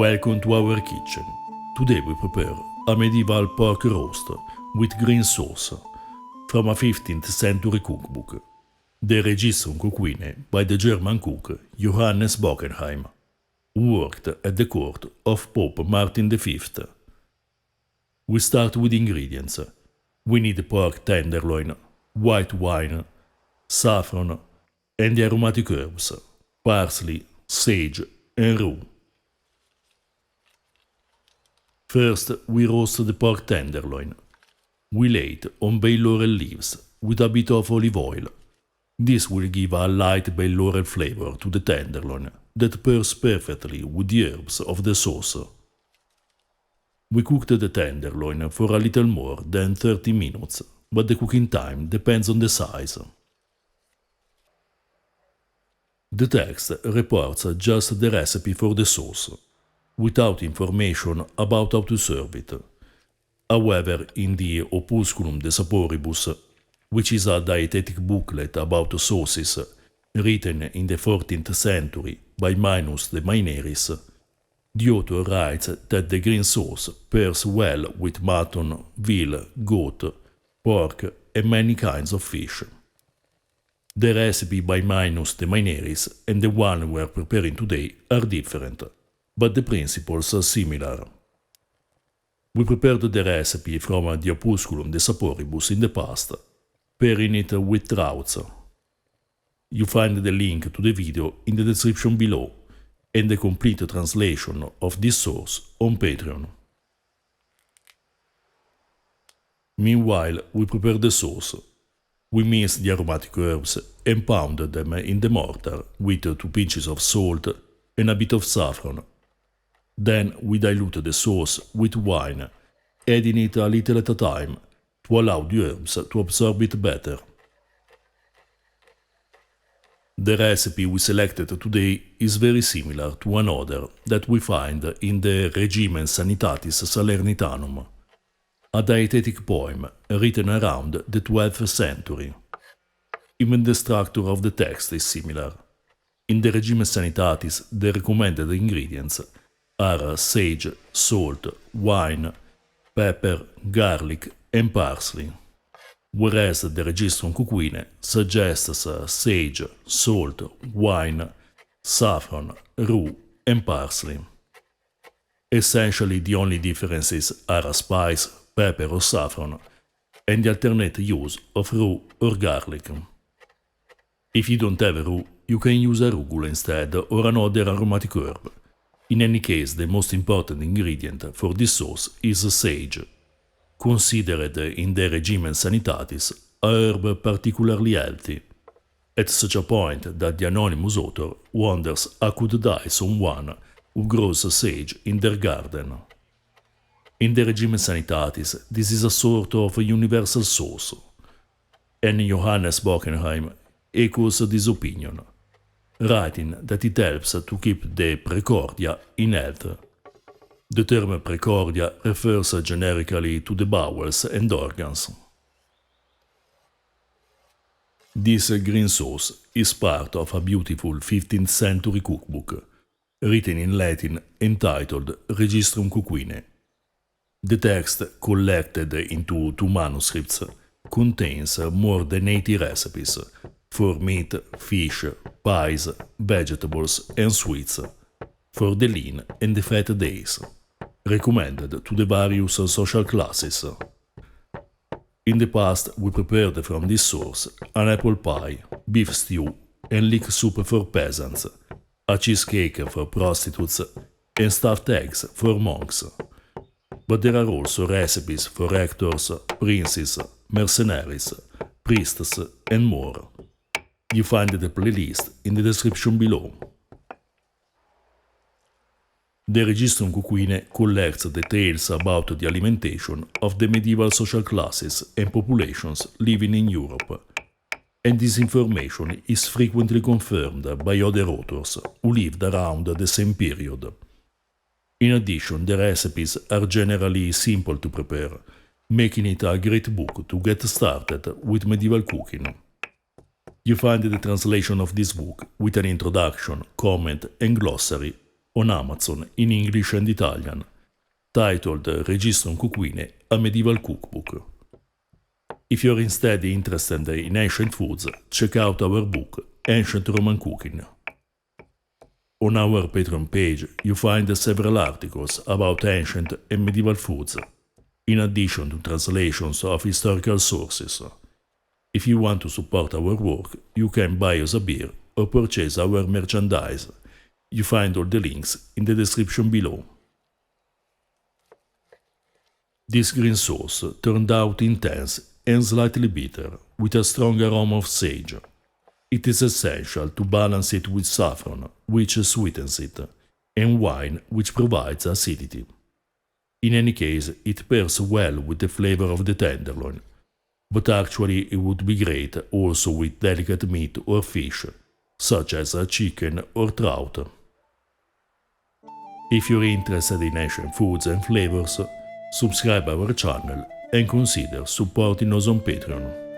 Welcome to our kitchen. Today we prepare a medieval pork roast with green sauce from a 15th century cookbook. The Registrum Coquine by the German cook Johannes Bockenheim, who worked at the court of Pope Martin V. We start with ingredients. We need pork tenderloin, white wine, saffron, and the aromatic herbs, parsley, sage, and rue. First, we roast the pork tenderloin. We lay it on bay laurel leaves with a bit of olive oil. This will give a light bay laurel flavor to the tenderloin that pairs perfectly with the herbs of the sauce. We cooked the tenderloin for a little more than 30 minutes, but the cooking time depends on the size. The text reports just the recipe for the sauce, without information about how to serve it. However, in the Opusculum de Saporibus, which is a dietetic booklet about sauces written in the 14th century by Maenus de Maenaris, the author writes that the green sauce pairs well with mutton, veal, goat, pork, and many kinds of fish. The recipe by Maenus de Maenaris and the one we are preparing today are different, but the principles are similar. We prepared the recipe from the Opusculum de Saporibus in the past, pairing it with trouts. You find the link to the video in the description below and the complete translation of this source on Patreon. Meanwhile, we prepare the sauce. We mince the aromatic herbs and pound them in the mortar with 2 pinches of salt and a bit of saffron. Then we dilute the sauce with wine, adding it a little at a time to allow the herbs to absorb it better. The recipe we selected today is very similar to another that we find in the Regimen Sanitatis Salernitanum, a dietetic poem written around the 12th century. Even the structure of the text is similar. In the Regimen Sanitatis, the recommended ingredients are sage, salt, wine, pepper, garlic, and parsley, whereas the Registrum Coquine suggests sage, salt, wine, saffron, rue, and parsley. Essentially, the only differences are a spice, pepper or saffron, and the alternate use of rue or garlic. If you don't have a rue, you can use arugula instead or another aromatic herb. In any case, the most important ingredient for this sauce is sage, considered in the Regimen Sanitatis a herb particularly healthy, at such a point that the anonymous author wonders how could die someone who grows sage in their garden. In the Regimen Sanitatis, this is a sort of universal sauce, and Johannes Bockenheim echoes this opinion, writing that it helps to keep the precordia in health. The term precordia refers generically to the bowels and organs. This green sauce is part of a beautiful 15th century cookbook, written in Latin entitled Registrum Coquine. The text, collected into 2 manuscripts, contains more than 80 recipes for meat, fish, pies, vegetables, and sweets, for the lean and the fat days, recommended to the various social classes. In the past, we prepared from this source an apple pie, beef stew, and leek soup for peasants, a cheesecake for prostitutes, and stuffed eggs for monks. But there are also recipes for actors, princes, mercenaries, priests, and more. You find the playlist in the description below. The Registrum Coquine collects details about the alimentation of the medieval social classes and populations living in Europe, and this information is frequently confirmed by other authors who lived around the same period. In addition, the recipes are generally simple to prepare, making it a great book to get started with medieval cooking. You find the translation of this book with an introduction, comment, and glossary on Amazon in English and Italian, titled Registrum Cucuine, a Medieval Cookbook. If you're instead interested in ancient foods, check out our book, Ancient Roman Cooking. On our Patreon page, you find several articles about ancient and medieval foods, in addition to translations of historical sources. If you want to support our work, you can buy us a beer or purchase our merchandise. You find all the links in the description below. This green sauce turned out intense and slightly bitter, with a strong aroma of sage. It is essential to balance it with saffron, which sweetens it, and wine, which provides acidity. In any case, it pairs well with the flavor of the tenderloin, but actually it would be great also with delicate meat or fish, such as chicken or trout. If you're interested in ancient foods and flavors, subscribe our channel and consider supporting us on Patreon.